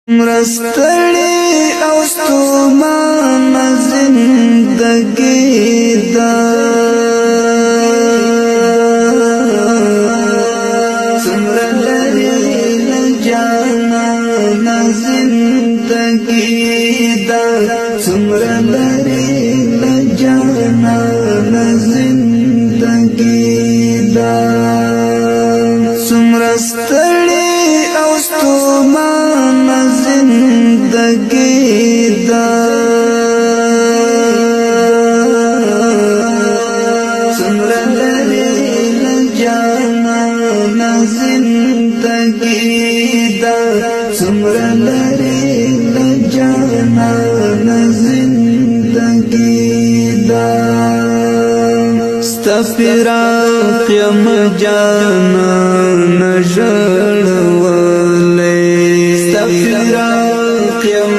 مرستړی او ستومان زندگی دا څومره لري له جانانه زندگی دا څومره لري له جانانه زندگی دا څومره ستړی او ستومان زندگی دا څومره لري له جانانه زندگی دا څومره لري له جانانه زندگی دا ستا فراق یم جانانه ژړولې ستا فراق یم